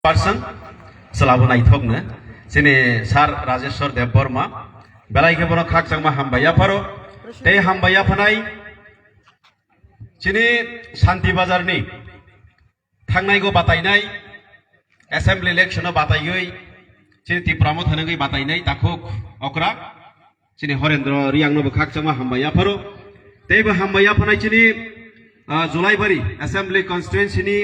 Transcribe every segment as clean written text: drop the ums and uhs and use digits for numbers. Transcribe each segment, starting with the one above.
person সালাবো নাইথকনো যিনি সার রাজেশ্বর দেব বর্মা বেলাইকে বড় খাকচাংমা হামবাইয়া ফারো এই হামবাইয়া ফানাই যিনি শান্তি বাজারনি थांनायगो बातायनाय एसेम्बली इलेक्शन बातायै जिनि तिप्रामो थानांगै बातायनाय ताखुक अक्रा जिनि हरेन्द्र रियांगनो खाकचांमा हामबाया फारो तेबो हामबाया फानाय जिनि जुलाइबारि एसेम्बली कन्स्टिट्युएन्सिनि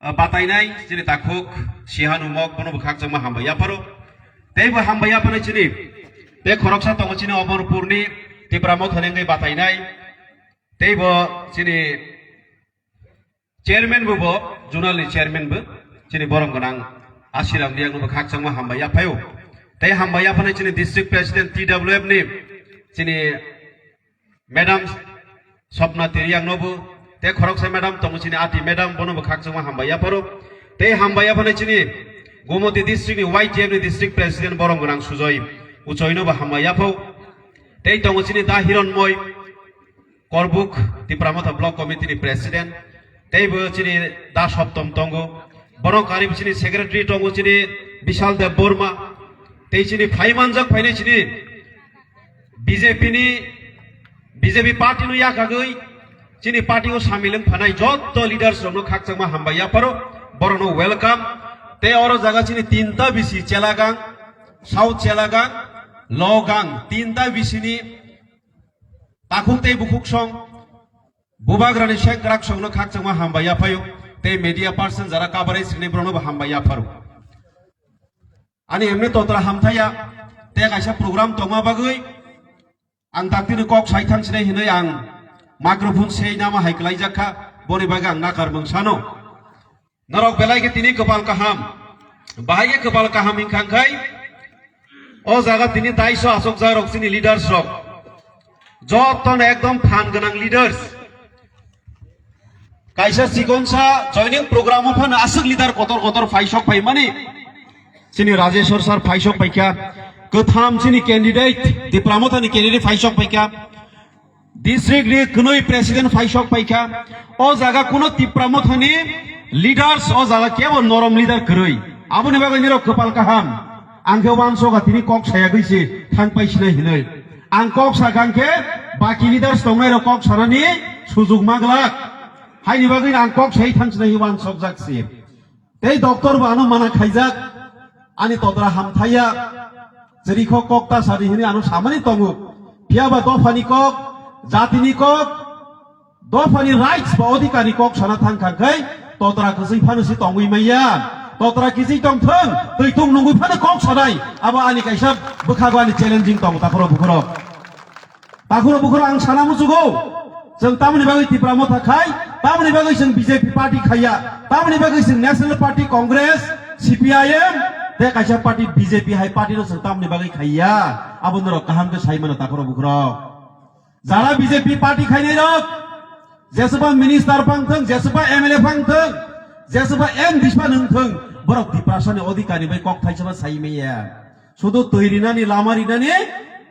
बातायनाय जिनि ताखुक सिहानुमक बनो खाकचांमा हामबाया फारो तेबो हामबाया फानाय जिनि बे खरकसा दङ जिनि अमरपुरनि तिप्रामो थानांगै बातायनाय तेबो जिनि चेयरमैन बो जुनाल चेयरमैन बो जिनि बरम गोनां आशिराम रियांगनो खाकचांमा हामबाया फायो तै हामबाया फानाय जिनि डिस्ट्रिक्ट प्रेसिडेंट TWF नि जिनि मैडम सपना रियांगनोबो ते खरकसा मैडम दङ जिनि आति मैडम बनो खाकचांमा हामबाया फारो तै हामबाया फानाय जिनि गोमती डिस्ट्रिक्ट नि YTF नि डिस्ट्रिक्ट प्रेसिडेंट बरम गोनां सुजय उचयनोबो हामबाया फायो तै दङ जिनि दा हिरनमय करबुक तिप्रामथा ब्लक कमिटी नि प्रेसिडेंट तेबो जिनि दा सप्तम दंगो बनो कारिब जिनि सेक्रेटारि दंगो जिनि विशाल देव बर्मा तै जिनि फाइमानजक फाइनाय जिनि बीजेपी पार्टी नु याकागै जिनि पार्टी को सामिल फानाय जत लीडर्स रनो खाकचांमा हामबाया फारो बरनो वेलकाम ते और जगह जिनि तीनता बिसि चेलागां साउथ चेलागां लगां तीनता बिसिनि ताखुक ते बुखुक सं बुबाग्रानि शेख राख संनो खाकचांमा हामबाया फायो ते मीडिया पर्सन जरा कवरेज नि ब्रनो हामबाया फारो आनि एमने तोत्रा हामथाया ते कायसा प्रोग्राम तमा बागै आं दाक्तिनि कक साइथां सिनाय हिनै आं माइक्रोफोन सेय नामा हाइक्लाय जाखा बनि बागा आं नाकार मंसानो नरक बेलायगे तिनि कपाल काहाम बाहायगे कपाल काहाम हिंखांखाय ओ जागा तिनि दाइसो आसक जा रक्सिनि लीडर्स रक जतन एकदम फान गोनां लीडर्स कायसा सिगनसा जॉइनिंग प्रोग्राम फन आसक लीडर कतर कतर फाइसक फाइ माने जिनि राजेश्वर सर फाइसक फाइका कथाम जिनि कैंडिडेट तिप्रामथानि कैंडिडेट फाइसक फाइका डिस्ट्रिक्ट नि कुनै प्रेसिडेंट फाइसक फाइका ओ जागा कुनो तिप्रामथानि लीडर्स ओ जागा केबो नरम लीडर गरै आबुनि बागै निर कपाल काहाम आंखे वानसगा तिनि कक साया गैसे थां पाइसिनाय हिनै आं कक सागांखे बाकी लीडर्स दंनाय र कक सारानि सुजुग मागलाक हायनि बागै आं कक साय थांसिनाय वान सक जाकसि तै डॉक्टर बानो माना खायजाक आनि तद्रा हामथाया जरिखो कक ता सारि हिनि आनो सामानि तंगु फियाबा दफानि कक जातिनि कक दफानि राइट्स बा अधिकारी कक साना थांखाखै तद्रा कसै फानोसि तंगुइ मैया तद्रा किसि तंथों दै तं नंगुइ फानो कक सानाय आबा आनि कायसा बोखागवानि चेलेंजिं तंगु ताखरो बुखरो आं साना मुजुगौ जों तामनि बागै तिप्रामो थाखाय तामनि बागै जों बीजेपी पार्टी खाया तामनि बागै जों नेशनल पार्टी कांग्रेस CPIM ते कायसा पार्टी बीजेपी हाय पार्टी नो जों तामनि बागै खाया आबुनरो काहामके साइमनो ताखरो बुखरो जारा बीजेपी पार्टी खायनाय रक जेसबा मिनिस्टार फांथों जेसबा MLA फांथों जेसबा एम दिसबा नोंथों बरक तिप्रासानि अधिकारी बै कक थाइसबा साइमेया सुदु तैरिनानि लामारिनानि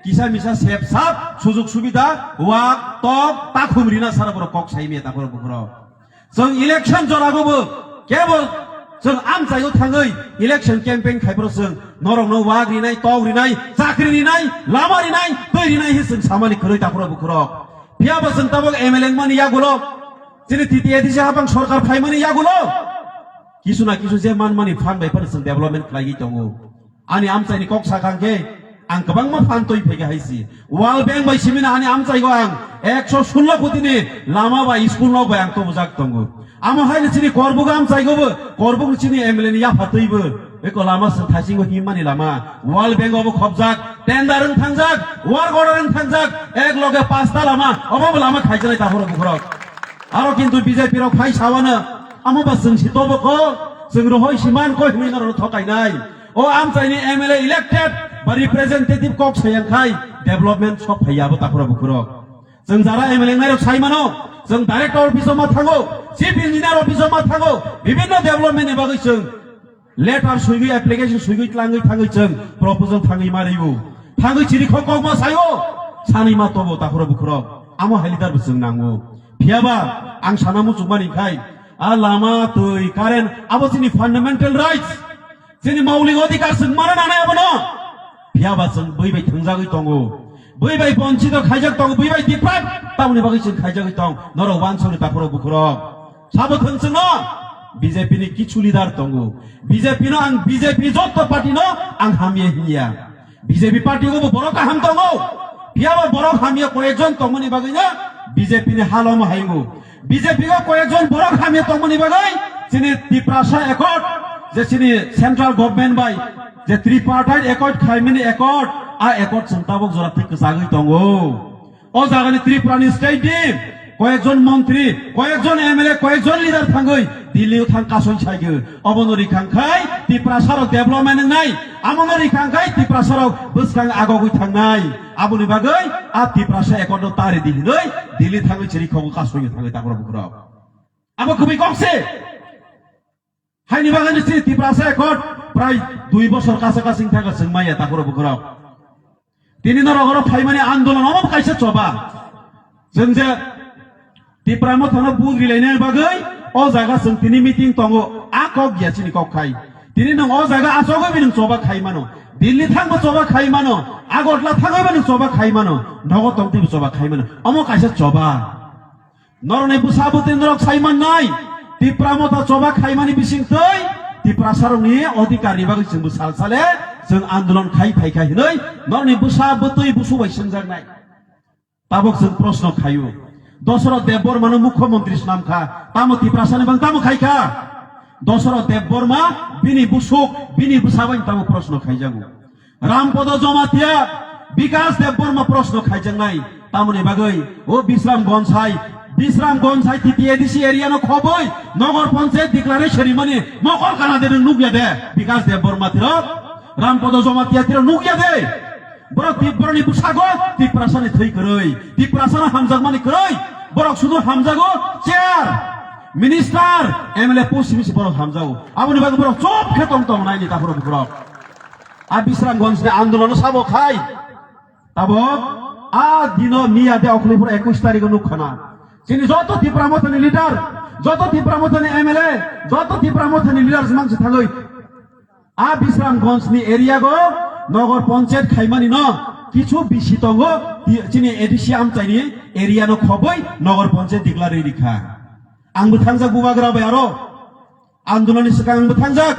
किसा मिसा सेप साप सुजुग सुबिदा वाक टक ताखुमरिना सारा बर कक साइमे ताखर बुखरो जों इलेक्शन जरागोबो केवल जों आम जायगायाव थाङै इलेक्शन केम्पेन खायफोर जों नरंनो वाग्रिनाय तवरिनाय चाकरिनिनाय लामारिनाय दैरिनाय जों सामानि खरै ताखर बुखरो फियाबो जों ताबो MLA मानि यागुलो जिनि तितिया दिसे हाबां सरकार फाइमानि यागुलो किसु ना किसु जे मान मानि फान बायफोर जों डेभलपमेन्ट खालायि दङ आनि आम जायनि कक साखांगे आं गोबां मा फानतोय फैगा हायसि वाल बेंक बाय सिमिना आनि आम जायगो आं 116 कोटिनि लामा बा स्कुल न बाय आं तो बुजाक दङ आम हायनि सिनि करबुग आम जायगोबो करबुग सिनि MLA नि या फातैबो बेको लामा सं थासिंगो हिमानि लामा वाल बेंक अबो खबजाक टेन्डारन थांजाक वार्क अर्डारन थांजाक एक लगे 5टा लामा अबो लामा खायजनाय ताहर बुखरक आरो किन्तु बीजेपी रो फाइ सावानो आमबा जों सितबको जों रहय सिमान को हिमिनर थकायनाय ओ आम जायनि MLA इलेक्टेड बा रिप्रेजेंटेटिव कक सायंखाय डेभलपमेन्ट सब फैयाबो ताखरो बुखरो जों जारा MLA नायरो साइमानो जों डाइरेक्टर अफिसाव मा थांगो चीफ इंजिनियर अफिसाव मा थांगो विभिन्न डेभलपमेन्ट नि बागै जों लेटार सुइगै एप्लिकेशन सुइगै थाङै जों प्रपोजल थाङै मारिबो थाङै चिरि कक मा सायो सानै मा तबो ताखरो बुखरो आमो हालिदार जों नांगो फियाबा आं सानामु जुमानिखाय lama tui karen abo sini fundamental rights sini maulik adhikar sung mana nana abono piaba sung bui bai thungjagui tongo bui bai bonchito khaijak tongo bui bai diprak tamni bagai sung khaijagui tong noro wansoni taporo bukhro sabo thungsung no BJP ni kichu leader tongo BJP no ang BJP jotto party no ang hamie hiya BJP party go borok ham tongo piaba borok hamie koekjon tongoni bagai na BJP ni halom haingo BJP go koekjon borok hamie tongoni bagai sini Tiprasa Accord je sini central government bai je tripartite accord khaimini accord a accord santabok jora thik sagui tongo o jagani Tripurani state di কয়েকজন মন্ত্রী কয়েকজন MLA কয়েকজন leader থাঙ্গই দিল্লিও থাং caution ছাইগো অবনরি খাংখাই তিপ্রাসারক development নাই আমনরি খাংখাই তিপ্রাসারক বসকাং আগগই থাংনাই আবুনি বাগৈ আ তিপ্রাসা একন্দ তারে দিলিনৈ দিল্লি থাঙ্গই চিরি খগো কাসই থাঙ্গই তাকর বুকরাও আবো খুবই কমছে হাইনি বাগানি চিরি তিপ্রাসা একট প্রায় 2 বছর কাছাকাছি থাকা সংমাইয়া তাকর বুকরাও তিনি নরগর ফাইমানি আন্দোলন অমন কাইছে চবা जों जे Tipramo thana bugri lainai bagai o jaga sung tini meeting tongo a kok gya chini kok khai tini nang o jaga asogo binung choba khai mano Delhi thangbo choba khai mano Agotla thangbo binung choba khai mano Nogo tongti choba khai mano Omo kaisa choba Norone busabutin rok saiman nai Tipramo tha choba khai mani bising tei Tiprasarong ni odhikari bagai sung busal sale Sung andolon khai khai khai hinai Norone busabutui busu bai sungjak nai Tabok sung proshno khayu Dosoro Debormano Mukhomantri নাম খা তামো তিপ্রাসানি বাং তামো খাইখা দশরথ দেববর্মা বিনি বুসুক বিনি বুসাবাই তামো প্রশ্ন খাইজাগু রামপদ জমাতিয়া বিকাশ দেববর্মা প্রশ্ন খাইজাং নাই তামনি বাগৈ ও বিশ্রাম গনসাই তিতি এডিসি এরিয়া ন খবই নগর পঞ্চায়েত ডিক্লারেশন মানে মকল কানাদের নুগিয়া দে বিকাশ দেববর্মা তির রামপদ জমাতিয়া তির নুগিয়া দে Borok Tiprani busago Tiprasani thoi koroi Tiprasana hamjag mani koroi borok sudu hamjago chair minister MLA post misi borok hamjago aboni bago borok chop khetong tong naini ta borok borok a Bisramganj ne andolon sabo khai tabo a dino miya de okhlipur 21 tarikh nukhana sini joto Tipramothani leader joto Tipramothani MLA joto Tipramothani leaders mangse thaloi a Bisramganj ni area go নগর পঞ্চায়েত খাইমানি ন কিছু বিশিতঙ্গ চিনি ADC আমচাইনি area ন খবই নগর পঞ্চায়েত ডিক্লারে রিখা আংবো থাংজাক বুবাগ্রাবাই আরো আন্দোলননি সিগাং আংবো থাংজাক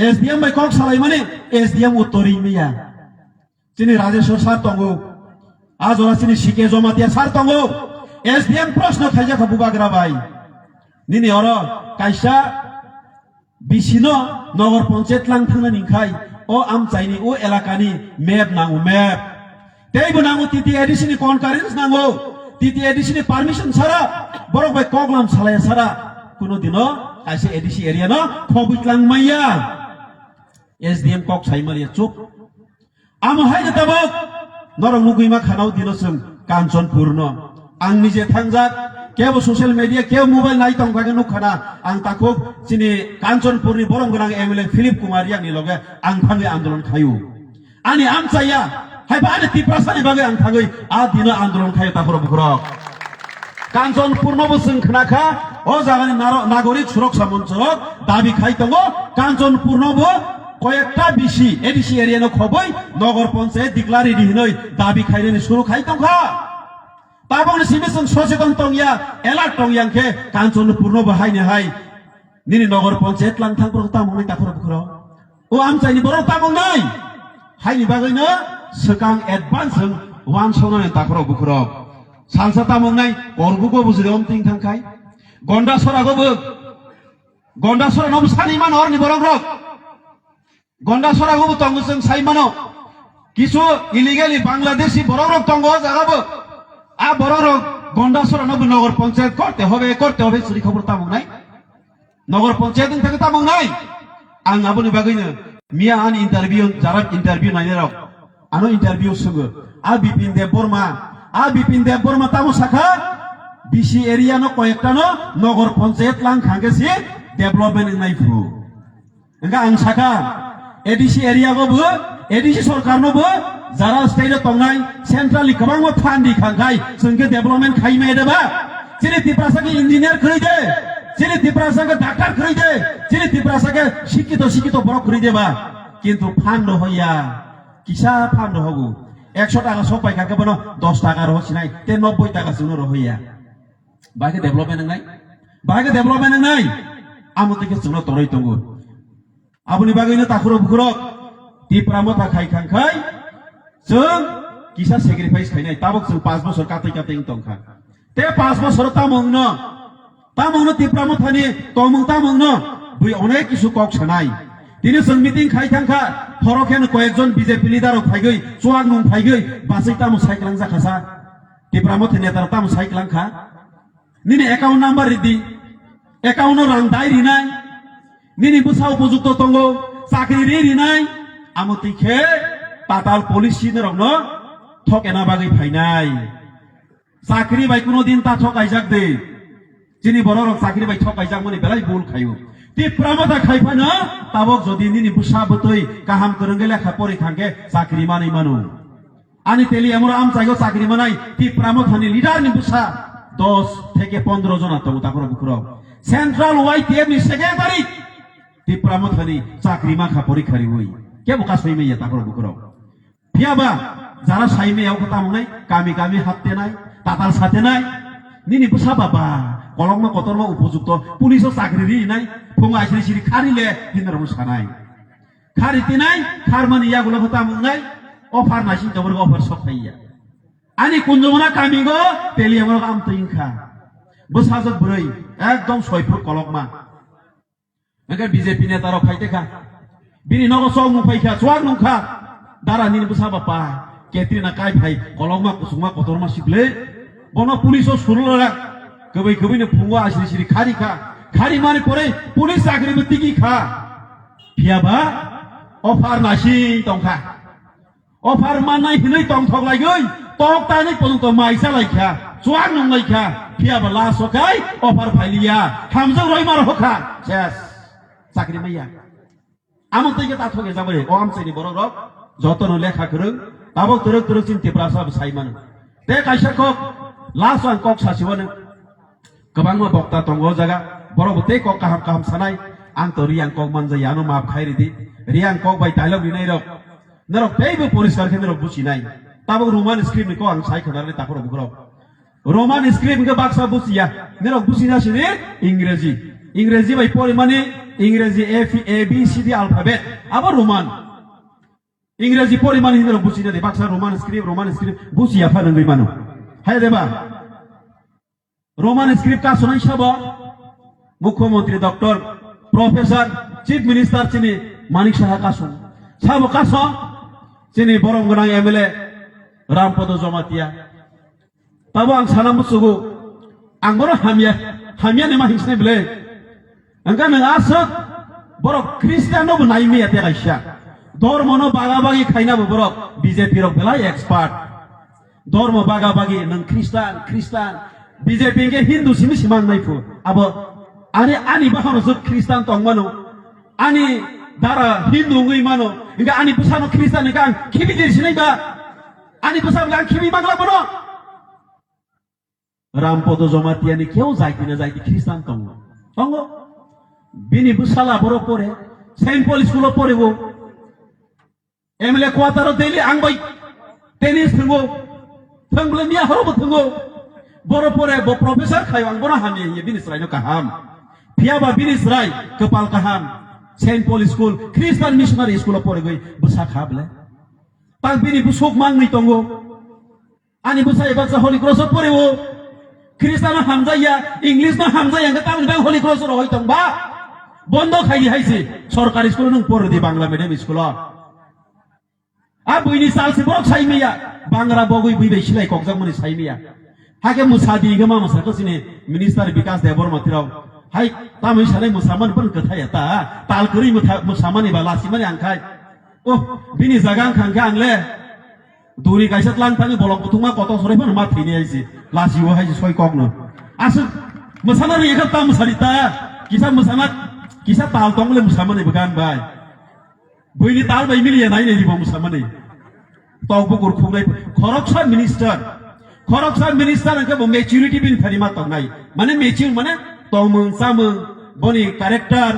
SDM by cock সালাই মানে SDM উত্তরি মিয়া চিনি Rajeshwar sir তঙ্গো আজ ওরা চিনি শিকে জমাতিয়া স্যার তঙ্গো এসডিএম প্রশ্ন খাইজাক বুবাগ্রাবাই নিনি অর কাইসা বিশিনো নগর পঞ্চায়েত লাং থাংনা নিখাই O am chaini o elakani map nangu map tei bo nangu titi edisi ni concurrence nangu titi edisi ni permission sara borok bai koglam salaya sara kuno dino kaise edisi area no khobitlang maya SDM kok saimaliya chup am haina tabok norong nuguima khanau dino sung Kanchanpur no ang nije thangjak kebo social media kebo mobile nai tong bagen nukhana ang takuk sini Kanchanpur ni borong grang MLA Philip Kumar yang ni loge ang thangi andolon khayu ani am chaya hai ba ani Tiprasani bage ang thangi a dino andolon khayu ta boro bukrok Kanchanpur no busung khnakha o jagani nagorik suroksha monchok dabi khai tongo Kanchanpur no bo কয়েকটা বিশি ADC area no খবই নগর পঞ্চায়েত ডিক্লারে দিহিনৈ দাবি খাইরেনি শুরু খাই তংখা তাবং সিমিসং সচেতন তংয়া alert তংয়াংকে Kanchanpur no বাহাইনে high নিনি নগর panchayat lung থাংপুর তামংনাই তাফর বুখরা ও আমচাইনি বড় তামং নাই হাইনি বাগৈনো সকাং advance one সনানি তাফর বুখরা salsa তামংনাই অরবুগো বুজরে অমতিং থাংখাই গন্ডাসরা নব সানিমান অরনি বড় rock গন্ডাসরা গো তংগসং সাইমানো কিছু ইলিগালি বাংলাদেশি বড় রক তংগ জাগাবো আ বড় রক গন্ডাসরা নব নগর পঞ্চায়েত করতে হবে সুরি খবর তামং নাই নগর পঞ্চায়েত থেকে তামং নাই আং আবনি বাগৈনো মিয়া আন ইন্টারভিউ যারা ইন্টারভিউ নাইনে রক আনো ইন্টারভিউ সুগো আ বিপিন দেব বর্মা তামো শাখা বিসি এরিয়া no কয়েকটা no নগর পঞ্চায়েত লাং খাঙ্গেসি ডেভেলপমেন্ট নাইফু এঙ্গা আং শাখা এডিসি এরিয়া গো বো এডিসি সরকার no বো যারা স্টেট তংনাই সেন্ট্রালি কবাং মো ফান্ডি খাঙ্গাই সঙ্গে ডেভেলপমেন্ট খাইমে দেবা চিনি Tiprasani ইঞ্জিনিয়ার খই দে চিনি ত্রিপুরাসাকে ডাক্তার খুঁড়ি দে চিনি ত্রিপুরাসাকে শিক্ষিত বড় খুঁড়ি দেবা কিন্তু ফান্ড হইয়া কিসা ফান্ড হগু 100 টাকা সব পাইকাকে বনো 10 টাকার হচ্ছে নাই 90 টাকা শুনো হইয়া বাকি ডেভেলপমেন্ট নাই আমো থেকে শুনো তরই তঙ্গু আপনি বাগैनो তাকুর বুকুরক ত্রিপুরা মথা খাই जों किसा सेक्रिफाइस खायनाय ताबक जों 5 बोसोर कातै तंखा ते 5 बोसोर तामंगनो त्रिपुरा मथानि तामंगनो बुइ अनेक किसु कक सानाय दिनै जों मिटिं खाय थांखा हरखेन कयेकजन बीजेपी लिडार फायगै चुवाक नं फायगै बासै तामु साइक्लां जाखासा त्रिपुरा मथानि नेता तामु साइक्लांखा निनि एकाउन्ट नाम्बार रिदि एकाउन्ट रां दाय रिनाय निनि बुसा उपयुक्त तंगो साख्रि रिनाय आमतिखे पाताल पुलिस रंगनो ठकेना बागै फायनाय साख्रि बाय कुनो दिन ता ठकायजाक दे जिनि बर रक साख्रि बाय ठकायजाक मनि बेलाय बुल खायो त्रिपुरा मथा खायफानो ताबक जदि निनि बुसा बतै गाहाम करंगे लेखा परि थांगे साख्रि मानै मानु आनि तेलि एमरो आम चाइगो साख्रि मानाय त्रिपुरा मथानि लिडार नि बुसा 10 থেকে 15 জন आतो तापर बुखुरो सेंट्रल वाईटीएम नि सेक्रेटारि त्रिपुरा मथानि साख्रि माखा परीक्षारि होई के बुका सैमेया तापर बुखुरो फियाबा जारा साइमेयाव कथा मंगनाय गामि हातते नाय ताताल साथे नाय निनि बुसा बाबा कलंमा कतरमा उपयुक्त पुलिसो साख्रि रिनाय फुंगा सिरि खारिले दिनरम सानाय खारितिनाय खारमानि यागुला कथा मंगनाय अफार नासिन तबरगो अफार सखाइया आनि कुंजमना कामिगो तेलियामरो आम तैंखा बुसाजक ब्रै एकदम 6 फुट कलकमा नगे बीजेपी नेतारो खाइतेखा बिनि नगो सौ मुफाइखा चुवाक नंखा दारा निनि बुसा बापा केट्रिना काय भाई कलकमा कुसुमा कतरमा सिखले बनो पुलिसो सुरलरा गबैनो फुंगो आसिरि खारि माने परे पुलिस साख्रि बतिकी खा फियाबा अफार नासि तंखा अफार माननाय हिनै तंथक लायगै तक तानै पर्यन्त माइसा लायखा चुवाक नं लायखा फियाबा लासकाय अफार फाइलिया हामजों रयमार होखा सेस साख्रि मैया आमो तैगे ताथगे जाबाय अ आमसाइनि बर रक जतन लेखा करं ताबक तरक चिन्ते प्रासाब साइमान ते काइसाखौ लास्ट आं कक सासिवनो गोबां बक्ता दंगो जागा बरबो ते कक काहाम सानाय आं तो रियां कक मानजायानो माफ खायरिदि रियां कक बाय डायलग दिनाय रक नरक बेबो परिस्कार केन्द्र बुसिनाय ताबक रोमान स्क्रिप्ट निको आं साइ खनानै तापर बुखरो रोमान स्क्रिप्ट के बाक्सा बुसिया नरक बुसिनासिनि इंग्रेजी बाय परिमाने इंग्रेजी A B C D alphabet आबो रोमान इंग्रेजी परिमाण हिन्दर बुसिना दे बाक्सा रोमान स्क्रिप्ट बुसिया फानंगै मानो हाय देबा रोमान स्क्रिप्ट का सुनाय साबा मुख्यमंत्री डॉक्टर प्रोफेसर चीफ मिनिस्टर चिनि मानिक साहा कासो साबो कासो चिनि बरमगोनां एमएलए रामपद जमातिया ताबो आं साना मुसुगु आं बर हामिया नेमा हिंसने बले अंका नों आसो बर ख्रिस्टियानो बनाइमे याते गाइसा धर्मनो बागाबागि खायनाबो बर बीजेपी रक बेला एक्सपर्ट धर्म बागाबागि नों ख्रिस्टान बीजेपी के हिंदू सिमि सिमां नायफु आबो आनि बाहानो जो ख्रिस्टान तंगमानो आनि दारा हिंदू ngै मानो इंगा आनि बुसानो ख्रिस्टान इंगा खिबि दिरसिनायबा आनि बुसाबला खिबि मागला बनो रामपद जमातियानि केउ जायति ख्रिस्टान तंगो बिनि बुसाला बर परे सेंट पल स्कूल परेबो एमएलए क्वार्टार देली आंबाय टेनिस थंगो थंगले मिया हरबो थंगो बर परे बो प्रोफेसर खाय आं बर हामि ये बिनिस्रायनो काहाम फियाबा बिनिस्राय कपाल काहाम सेंट पल स्कूल ख्रिस्टान मिशनारि स्कूल परे गई बुसा खाबले ता बिनि बुसुक मांगनि तंगो आनि बुसा एबासा हली क्रॉस परेबो ख्रिस्टान हामजाया इंग्लिश ना हामजाया ता बा हली क्रॉस रय तंबा बंद खायि हायसि सरकारी स्कूल नों परे दे बांग्ला मीडियम स्कूल आ बुइनि सालसे बरक साइमेया बांग्रा बगै बुइबै सिलाय ककजाक मनि साइमेया हाके मुसादी गमा मुसाखो सिने मिनिस्टर विकास देबर्मा तिराव हाय तामै सानै मुसामान पण कथाया ता तालकरि मुसामानि बा लासिमानि आंखाय ओ बिनि जागां खांखा आंले दुरि गायसत लां थाङि बलक बुथुमा कत सरेफोर मा थैनि आइसि लासिव हाय सय ककनो आसु मुसानानि एकता मुसारिता किसा ताल तंगले मुसामानि बगान बाय बैनि ताल बाय मिलिया नाय नै मुसामानि तौबो गुरखुंनाय खरकसा मिनिस्टार अंके मेच्युरिटी बिन थारिमा तंनाय माने मेच्युर माने tongmung samung boni karakter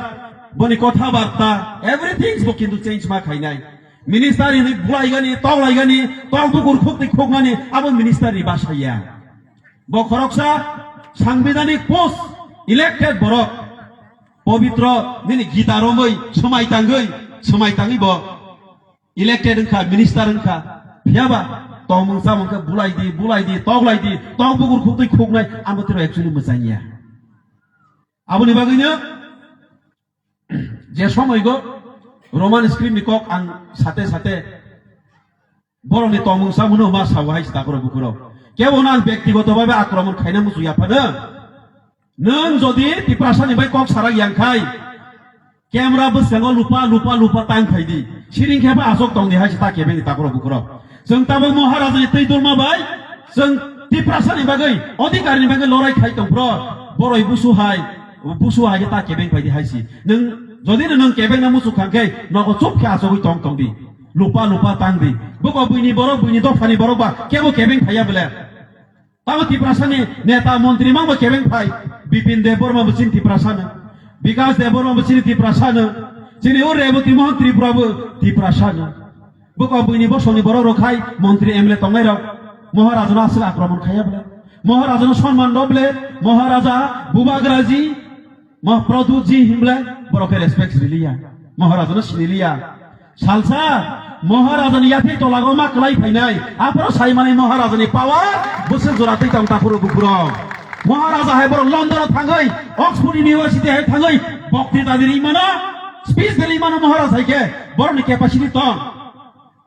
boni kotha barta everything bo kintu change ma khainai minister ni bulai gani tong bukur khukti khokmani abo minister ni basaya bo khoroksa সাংবিধানিক post elected বরক পবিত্র নিনি গীতারমই সমাইতাঙ্গই ব elected হনখা minister হনখা ফিয়াবা তমুং সামুংখা বুলাইদি তগলাইদি তং বুগুর খুবই খুবনাই আমতর actually মোজাইয়া আবুনি বাগৈনো যে সময় গো Roman script নি cock আং সাথে বরনি তমুং সামুনো মা সাওয়াই স্তাকর বুকুরো কেবল আন ব্যক্তিগতভাবে আক্রমণ খাইনা মুসুয়াফানো নং যদি তিপ্রাসানি বাই কক সারা ইয়াংখাই ক্যামেরা বসেঙ্গ লুপা টাইম খাইদি সিরিং খেবা আসক দंनि हाय ता केबेनि ताकर बुकुर जों ताबो महाराजानि तै दुरमा बाय जों तिप्रासानि बागै अधिकारिनि बागै लराय खाइ दंफ्र बरय बुसुहाय ता केबेनि बायदि हायसि नों जदि नों केबेंना मुसु खांखै नगो चुपखे आसगै दंदि लुपा टांदि बको बुइनि बर बुइनि दफानि बर बा केबो केबें खाया बले ताबो तिप्रासानि नेता मन्त्रि माबो केबें फाय बिपिन देव बर्मा बसिन तिप्रासानो विकास देव बर्मा बसिन तिप्रासानो जोंनि रेबती मन्त्रिफ्राबो तिप्रासानो बको बुइनि बसनि बर रखाय मन्त्रि एमएलए तंनाय रक महाराजानो आसो आक्रमण खाया बले महाराजानो सम्मान दबले महाराजा बुबाग्राजी प्रदूतजी हिमले बरके रेसपेक्ट रिलिया महाराजानो सिनिलिया सालसा महाराजानि याथै तलागो मा क्लाय फायनाय आपरो सायमानि महाराजानि पावार बोसोर जरातै तांताखुरो बुकुरो महाराजा हाय बर लन्डन थाङै अक्सफोर्ड इउनिभार्सिटी हाय थाङै बक्तृता दिरि मानो स्पीच दिरि मानो महाराज हायके बरनि केपासिटी दं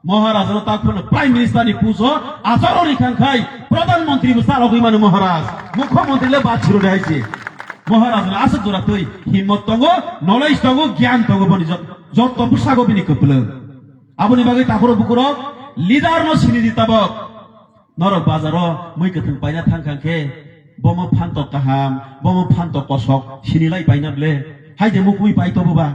महाराजानो ताखुनो प्राइम मिनिस्टारनि पुजो आचारनि खांखाय प्रधानमन्त्री सालगै मानो महाराज मुख्यमन्त्रीले बात छिरो देहायसि महाराजानो आसो जरातै हिम्मत दङ नलेज दङ ज्ञान दङ बनि जत बुसागो बिनि कपलो आबुनि बागै ताखुरो बुकुरो लिडार न सिनि दिताबक नरक बाजारो मैकथों पाइना थांखांखे बम फान्त काहाम बम फान्त कसक सिनिलाय पाइनाबले हायदे मुकुइ पाइतबोबा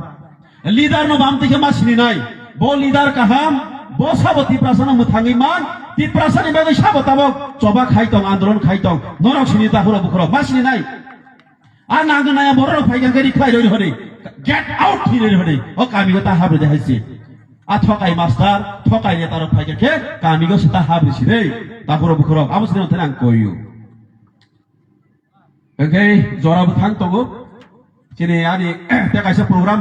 लिडार न बामतिखे मा सिनिनाय बो लिडार काहाम बो साबति प्रासना मुथाङै मान ति प्रासनि बागै साबताबक चबा खाइतं आन्दोलन खाइतं नरक सिनि ताखुरो बुकुरो मा सिनिनाय आ नागनाया बरर फाइगांखे रिखाय हरे गेट आउट हिरे हरे ओ कामिगो ता हाब्रे देहायसि आ थकाय मास्टार थकाय नेतार फाइगांखे कामिगो सिता हाब्रे सिरे ताखुरो बुकुरो आमसनि नथाय आं कयु ओके जराबो थां तंगो जेने आनि ते कायसा प्रग्राम